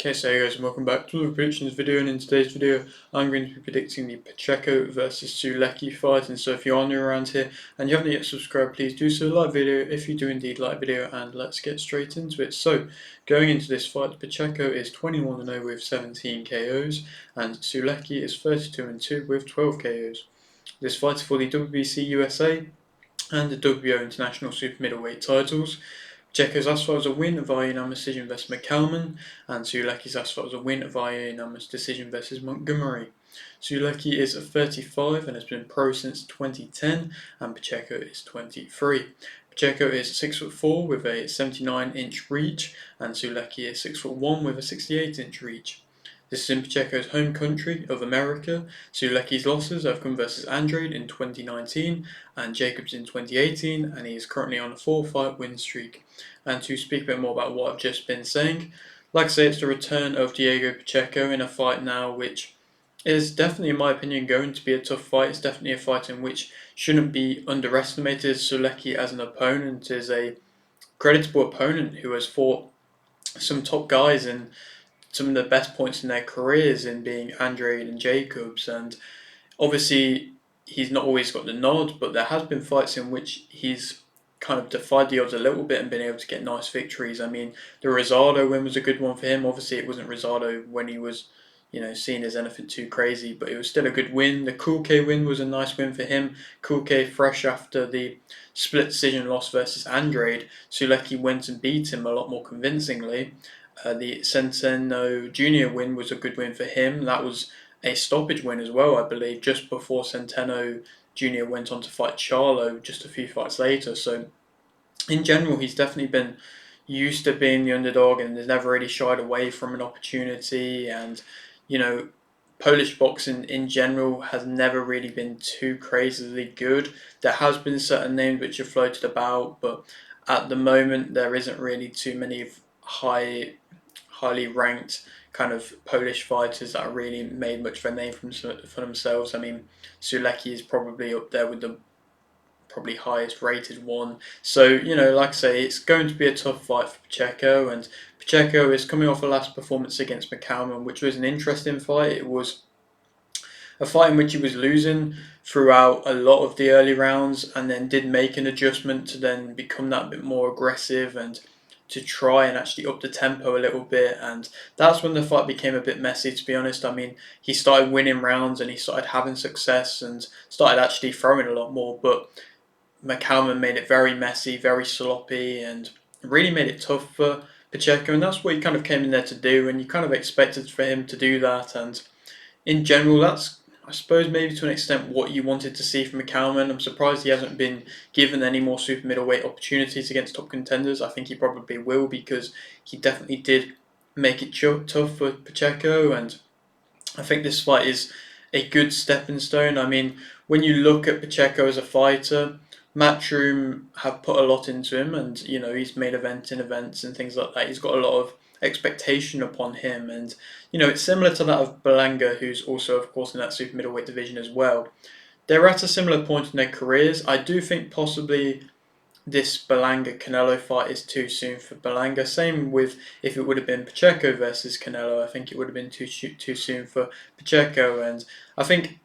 Okay, so hey guys, and welcome back to the predictions video, and in today's video I'm going to be predicting the Pacheco versus Sulecki fight. And so if you are new around here and you haven't yet subscribed, please do so, like video if you do indeed like video, and let's get straight into it. So going into this fight, Pacheco is 21-0 with 17 KOs and Sulecki is 32-2 with 12 KOs. This fight is for the WBC USA and the WBO International Super Middleweight titles. Pacheco's asked for was a win via unanimous decision versus McCalman, and Sulecki's asked for was a win via unanimous decision versus Montgomery. Sulecki is 35 and has been pro since 2010, and Pacheco is 23. Pacheco is 6'4" with a 79-inch reach, and Sulecki is 6'1" with a 68-inch reach. This is in Pacheco's home country of America. Sulecki's losses have come versus Andrade in 2019 and Jacobs in 2018, and he is currently on a 4-fight win streak. And to speak a bit more about what I've just been saying, like I say, it's the return of Diego Pacheco in a fight now which is definitely, in my opinion, going to be a tough fight. It's definitely a fight in which shouldn't be underestimated. Sulecki as an opponent is a creditable opponent who has fought some top guys in some of the best points in their careers, in being Andrade and Jacobs, and obviously he's not always got the nod, but there has been fights in which he's kind of defied the odds a little bit and been able to get nice victories. I mean, the Rosado win was a good one for him. Obviously it wasn't Rosado when he was, seen as anything too crazy, but it was still a good win. The Cool K win was a nice win for him. Cool K fresh after the split decision loss versus Andrade. Sulecki went and beat him a lot more convincingly. The Centeno Jr. win was a good win for him. That was a stoppage win as well, I believe, just before Centeno Jr. went on to fight Charlo just a few fights later. So in general, he's definitely been used to being the underdog and has never really shied away from an opportunity. And, Polish boxing in general has never really been too crazily good. There has been certain names which have floated about, but at the moment there isn't really too many highly ranked kind of Polish fighters that have really made much of a name for themselves. I mean, Sulecki is probably up there with the probably highest rated one. So, like I say, it's going to be a tough fight for Pacheco, and Pacheco is coming off a last performance against McCalman, which was an interesting fight. It was a fight in which he was losing throughout a lot of the early rounds and then did make an adjustment to then become that bit more aggressive and to try and actually up the tempo a little bit, and that's when the fight became a bit messy, to be honest. I mean, he started winning rounds and he started having success and started actually throwing a lot more, but McCalman made it very messy, very sloppy, and really made it tough for Pacheco, and that's what he kind of came in there to do, and you kind of expected for him to do that. And in general, that's, I suppose, maybe to an extent what you wanted to see from McCalman. I'm surprised he hasn't been given any more super middleweight opportunities against top contenders. I think he probably will, because he definitely did make it tough for Pacheco, and I think this fight is a good stepping stone. I mean, when you look at Pacheco as a fighter, Matchroom have put a lot into him, and he's made events and things like that. He's got a lot of expectation upon him, and it's similar to that of Berlanga, who's also, of course, in that super middleweight division as well. They're at a similar point in their careers. I do think possibly this Berlanga-Canelo fight is too soon for Berlanga. Same with if it would have been Pacheco versus Canelo. I think it would have been too soon for Pacheco, and I think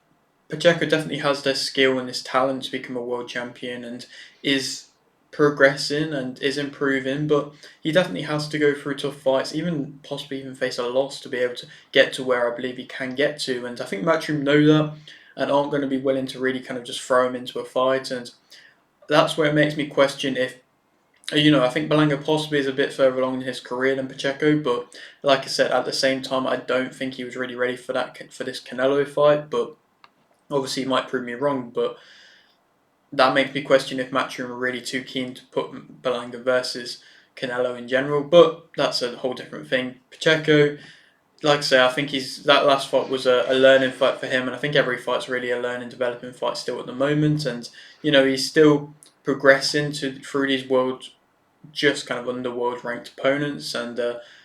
Pacheco definitely has this skill and this talent to become a world champion and is progressing and is improving, but he definitely has to go through tough fights, even possibly even face a loss to be able to get to where I believe he can get to. And I think Matchroom know that and aren't going to be willing to really kind of just throw him into a fight, and that's where it makes me question if, I think Berlanga possibly is a bit further along in his career than Pacheco, but like I said, at the same time, I don't think he was really ready for this Canelo fight. But obviously, he might prove me wrong. But that makes me question if Matchroom are really too keen to put Berlanga versus Canelo in general. But that's a whole different thing. Pacheco, like I say, I think that last fight was a learning fight for him, and I think every fight's really a learning, developing fight still at the moment. And he's still progressing through these just kind of underworld ranked opponents, and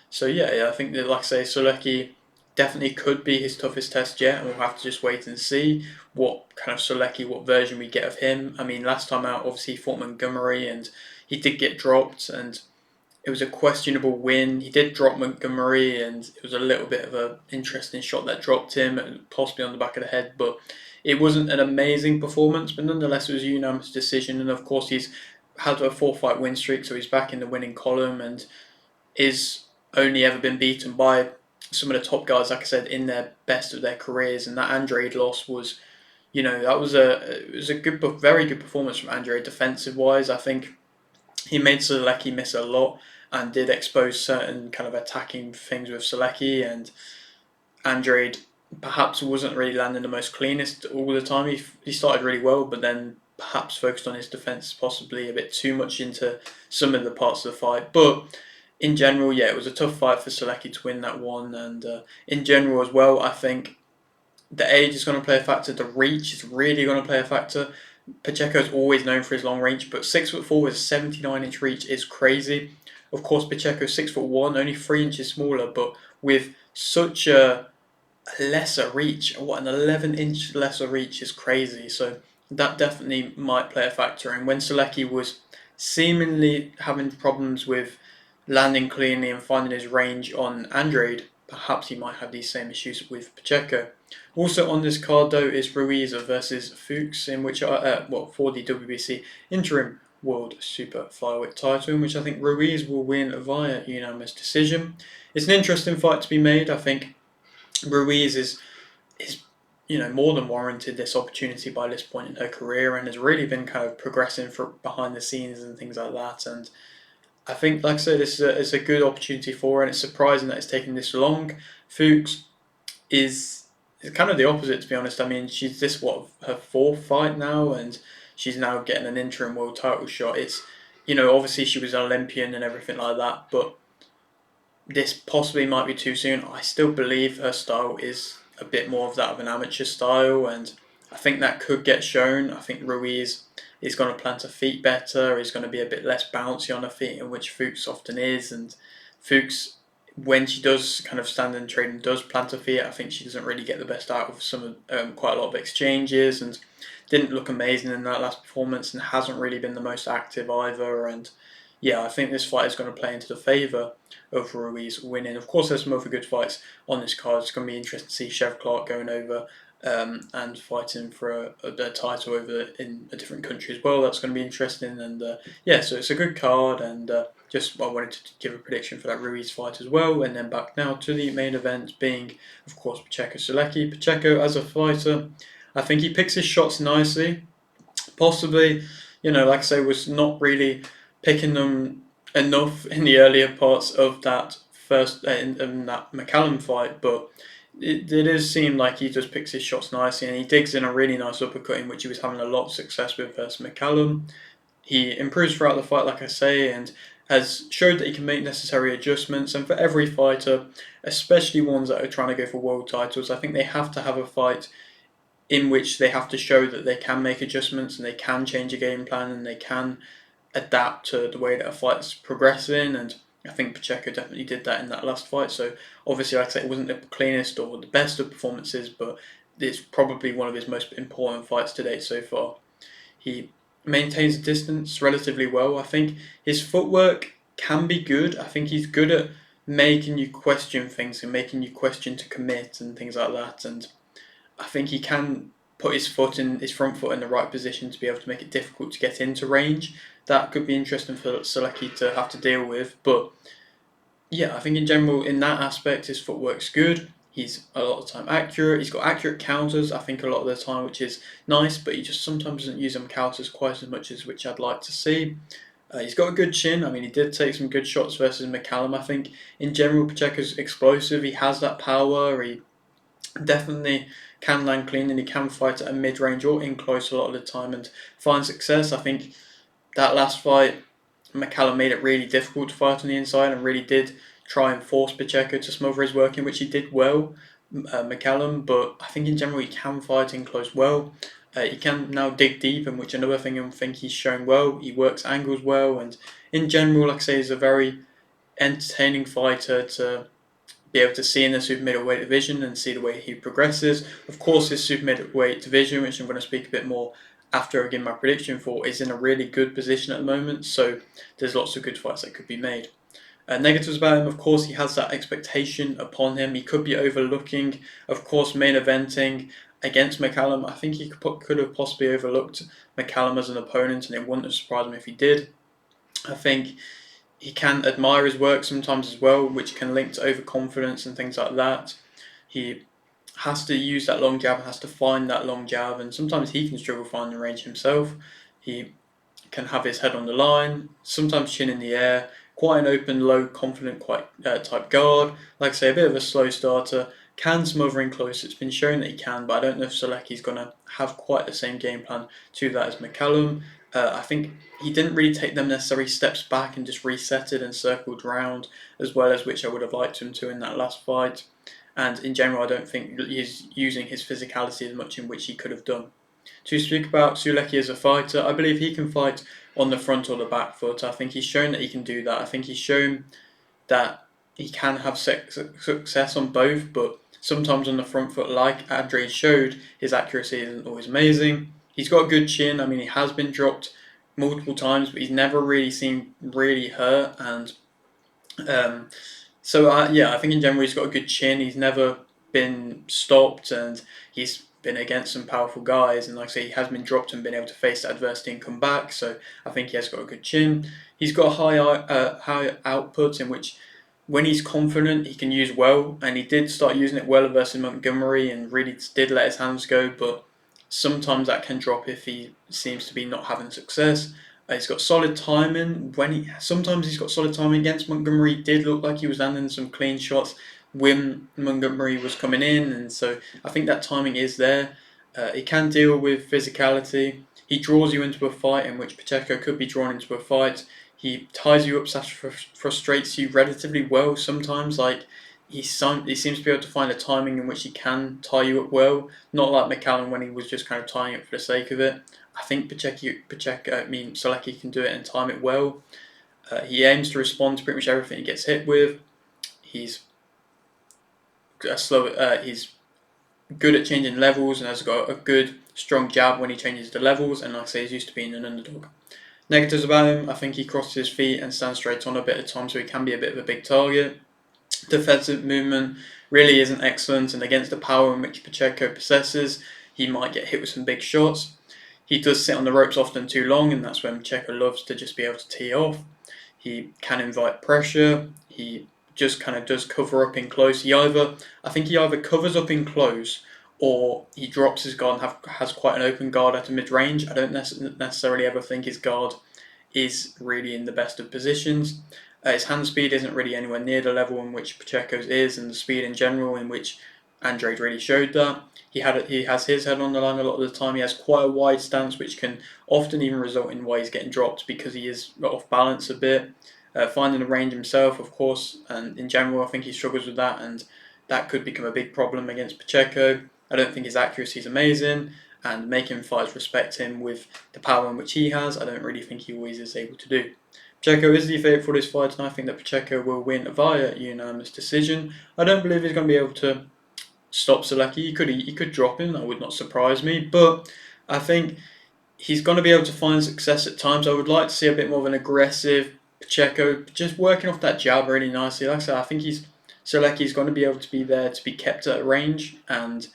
so yeah, I think that, like I say, Sulecki definitely could be his toughest test yet, and we'll have to just wait and see what kind of Sulecki, what version we get of him. I mean, last time out, obviously he fought Montgomery and he did get dropped, and it was a questionable win. He did drop Montgomery, and it was a little bit of an interesting shot that dropped him, possibly on the back of the head. But it wasn't an amazing performance, but nonetheless, it was a unanimous decision. And of course, he's had a 4-fight win streak, so he's back in the winning column and is only ever been beaten by some of the top guys, like I said, in their best of their careers. And that Andrade loss was, that was a good, very good performance from Andrade defensive wise. I think he made Sulecki miss a lot and did expose certain kind of attacking things with Sulecki, and Andrade perhaps wasn't really landing the most cleanest all the time. He started really well, but then perhaps focused on his defence possibly a bit too much into some of the parts of the fight. But in general, yeah, it was a tough fight for Sulecki to win that one, and in general as well, I think the age is going to play a factor. The reach is really going to play a factor. Pacheco is always known for his long range, but 6'4" with a 79-inch reach is crazy. Of course, Pacheco 6'1", only 3 inches smaller, but with such a lesser reach. What, an 11-inch lesser reach is crazy. So that definitely might play a factor. And when Sulecki was seemingly having problems with landing cleanly and finding his range on Andrade, perhaps he might have these same issues with Pacheco. Also on this card though is Ruiz versus Fuchs, in which for the WBC interim World Super Flyweight title, in which I think Ruiz will win via unanimous decision. It's an interesting fight to be made. I think Ruiz is more than warranted this opportunity by this point in her career, and has really been kind of progressing behind the scenes and things like that. And I think, like I said, it's a good opportunity for her, and it's surprising that it's taken this long. Fuchs is kind of the opposite, to be honest. I mean, she's her 4th fight now, and she's now getting an interim world title shot. It's, obviously she was an Olympian and everything like that, but this possibly might be too soon. I still believe her style is a bit more of that of an amateur style, and I think that could get shown. I think Ruiz is going to plant her feet better, is going to be a bit less bouncy on her feet, in which Fuchs often is. And Fuchs, when she does kind of stand and trade and does plant her feet, I think she doesn't really get the best out of quite a lot of exchanges, and didn't look amazing in that last performance, and hasn't really been the most active either. And yeah, I think this fight is going to play into the favour of Ruiz winning. Of course, there's some other good fights on this card. It's going to be interesting to see Chev Clark going over and fighting for a title over in a different country as well. That's going to be interesting. And so it's a good card. And just I wanted to give a prediction for that Ruiz fight as well. And then back now to the main event, being, of course, Pacheco Sulecki. Pacheco, as a fighter, I think he picks his shots nicely. Possibly, like I say, was not really picking them enough in the earlier parts of that first in that McCallum fight, but it does seem like he just picks his shots nicely, and he digs in a really nice uppercut, in which he was having a lot of success with versus McCallum. He improves throughout the fight, like I say, and has showed that he can make necessary adjustments. And for every fighter, especially ones that are trying to go for world titles, I think they have to have a fight in which they have to show that they can make adjustments and they can change a game plan and they can adapt to the way that a fight's progressing. And I think Pacheco definitely did that in that last fight. So obviously, like I said, it wasn't the cleanest or the best of performances, but it's probably one of his most important fights to date so far. He maintains distance relatively well. I think his footwork can be good. I think he's good at making you question things and making you question to commit and things like that. And I think he can put his front foot in the right position to be able to make it difficult to get into range. That could be interesting for Sulecki to have to deal with. But yeah, I think in general, in that aspect, his footwork's good. He's a lot of the time accurate. He's got accurate counters, I think, a lot of the time, which is nice, but he just sometimes doesn't use them counters quite as much as which I'd like to see. He's got a good chin. I mean, he did take some good shots versus McCallum. I think in general, Pacheco's explosive. He has that power. He definitely can land clean, and he can fight at a mid-range or in close a lot of the time and find success. I think that last fight, McCallum made it really difficult to fight on the inside and really did try and force Pacheco to smother his work, in which he did well, McCallum. But I think in general he can fight in close well. He can now dig deep, in which another thing I think he's shown well. He works angles well, and in general, like I say, he's a very entertaining fighter to be able to see in the super middleweight division and see the way he progresses. Of course, his super middleweight division, which I'm going to speak a bit more after I give my prediction for, is in a really good position at the moment. So there's lots of good fights that could be made. Negatives about him, of course, he has that expectation upon him. He could be overlooking, of course, main eventing against McCallum. I think he could have possibly overlooked McCallum as an opponent, and it wouldn't have surprised him if he did. I think he can admire his work sometimes as well, which can link to overconfidence and things like that. He has to use that long jab and has to find that long jab, and sometimes he can struggle finding the range himself. He can have his head on the line, sometimes chin in the air, quite an open, low, confident type guard. Like I say, a bit of a slow starter, can smother in close. It's been shown that he can, but I don't know if Sulecki's going to have quite the same game plan to that as McCallum. I think he didn't really take them necessary steps back and just reset it and circled round as well as which I would have liked him to in that last fight. And in general, I don't think he's using his physicality as much in which he could have done. To speak about Sulecki as a fighter, I believe he can fight on the front or the back foot. I think he's shown that he can do that. I think he's shown that he can have success on both, but sometimes on the front foot, like Andre showed, his accuracy isn't always amazing. He's got a good chin. I mean, he has been dropped multiple times, but he's never really seemed really hurt. And I think in general he's got a good chin. He's never been stopped, and he's been against some powerful guys. And like I say, he has been dropped and been able to face adversity and come back. So I think he has got a good chin. He's got high output in which, when he's confident, he can use well, and he did start using it well versus Montgomery, and really did let his hands go. But sometimes that can drop if he seems to be not having success. He's got solid timing. Sometimes he's got solid timing against Montgomery. He did look like he was landing some clean shots when Montgomery was coming in, and so I think that timing is there. He can deal with physicality. He draws you into a fight in which Pacheco could be drawn into a fight. He ties you up, frustrates you relatively well sometimes. Like he seems to be able to find a timing in which he can tie you up well. Not like McCallum when he was just kind of tying it for the sake of it. I think Sulecki can do it and time it well. He aims to respond to pretty much everything he gets hit with. He's he's good at changing levels and has got a good, strong jab when he changes the levels. And like I say, he's used to being an underdog. Negatives about him, I think he crosses his feet and stands straight on a bit of time, so he can be a bit of a big target. Defensive movement really isn't excellent, and against the power in which Pacheco possesses, he might get hit with some big shots. He does sit on the ropes often too long, and that's when Pacheco loves to just be able to tee off. He can invite pressure. He just kind of does cover up in close. I think he either covers up in close or he drops his guard and has quite an open guard at a mid-range. I don't necessarily ever think his guard is really in the best of positions. His hand speed isn't really anywhere near the level in which Pacheco's is, and the speed in general in which Andrade really showed that. He has his head on the line a lot of the time. He has quite a wide stance, which can often even result in why he's getting dropped because he is off balance a bit. Finding the range himself, of course, and in general, I think he struggles with that, and that could become a big problem against Pacheco. I don't think his accuracy is amazing, and making fighters respect him with the power in which he has, I don't really think he always is able to do. Pacheco is the favourite for this fight, and I think that Pacheco will win via unanimous decision. I don't believe he's going to be able to stop Sulecki. He could drop him, that would not surprise me, but I think he's going to be able to find success at times. I would like to see a bit more of an aggressive Pacheco, just working off that jab really nicely. Like I said, I think Sulecki's going to be able to be there to be kept at range, and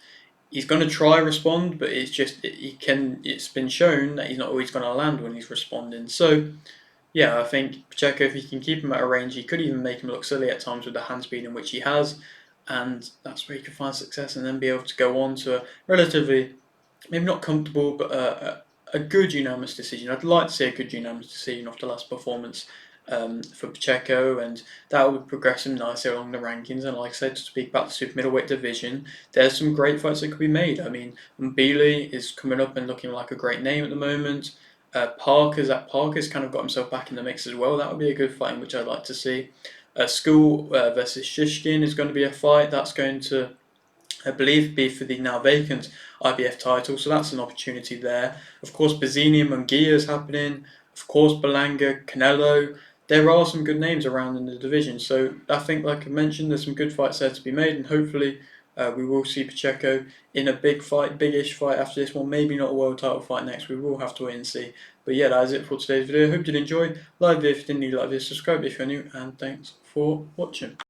he's going to try respond, but it's been shown that he's not always going to land when he's responding. So yeah, I think Pacheco, if he can keep him at a range, he could even make him look silly at times with the hand speed in which he has, and that's where he can find success and then be able to go on to a relatively, maybe not comfortable, but a good unanimous decision. I'd like to see a good unanimous decision off the last performance for Pacheco, and that would progress him nicely along the rankings. And like I said, to speak about the super middleweight division, there's some great fights that could be made. I mean, Mbili is coming up and looking like a great name at the moment. Parker's kind of got himself back in the mix as well. That would be a good fight in which I'd like to see. School versus Shishkin is going to be a fight. That's going to, I believe, be for the now vacant IBF title, so that's an opportunity there. Of course, Bazzini and Munguia is happening. Of course, Belanga, Canelo. There are some good names around in the division, so I think, like I mentioned, there's some good fights there to be made, and hopefully we will see Pacheco in a big fight, big-ish fight after this one. Maybe not a world title fight next. We will have to wait and see. But yeah, that is it for today's video. Hope you did enjoy. Like the video if you didn't, like this, subscribe if you're new, and thanks for watching.